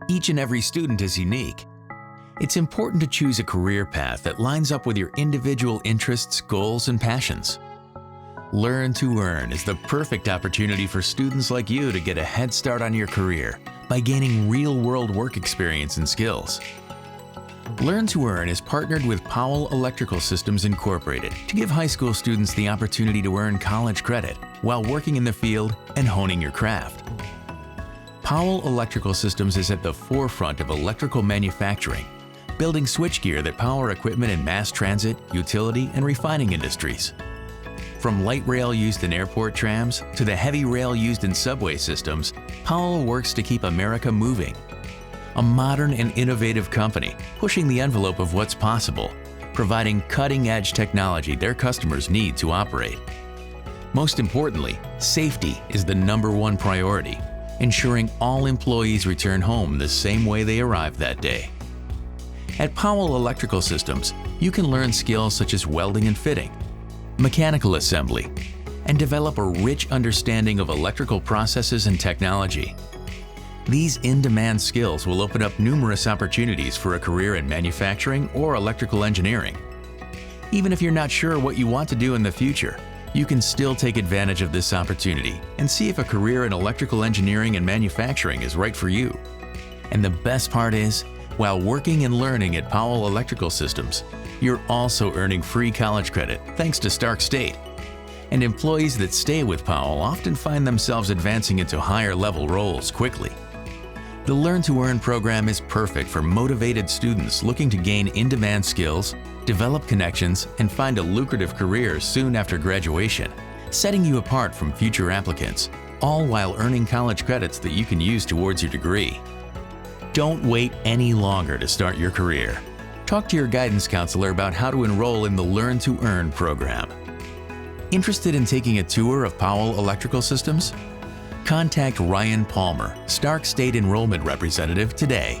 Each and every student is unique. It's important to choose a career path that lines up with your individual interests, goals, and passions. Learn to Earn is the perfect opportunity for students like you to get a head start on your career by gaining real-world work experience and skills. Learn to Earn is partnered with Powell Electrical Systems Incorporated to give high school students the opportunity to earn college credit while working in the field and honing your craft. Powell Electrical Systems is at the forefront of electrical manufacturing, building switchgear that power equipment in mass transit, utility, and refining industries. From light rail used in airport trams to the heavy rail used in subway systems, Powell works to keep America moving. A modern and innovative company pushing the envelope of what's possible, providing cutting-edge technology their customers need to operate. Most importantly, safety is the #1 priority, ensuring all employees return home the same way they arrived that day. At Powell Electrical Systems, you can learn skills such as welding and fitting, mechanical assembly, and develop a rich understanding of electrical processes and technology. These in-demand skills will open up numerous opportunities for a career in manufacturing or electrical engineering. Even if you're not sure what you want to do in the future, you can still take advantage of this opportunity and see if a career in electrical engineering and manufacturing is right for you. And the best part is, while working and learning at Powell Electrical Systems, you're also earning free college credit thanks to Stark State. And employees that stay with Powell often find themselves advancing into higher-level roles quickly. The Learn to Earn program is perfect for motivated students looking to gain in-demand skills, develop connections, and find a lucrative career soon after graduation, setting you apart from future applicants, all while earning college credits that you can use towards your degree. Don't wait any longer to start your career. Talk to your guidance counselor about how to enroll in the Learn to Earn program. Interested in taking a tour of Powell Electrical Systems? Contact Ryan Palmer, Stark State Enrollment Representative, today.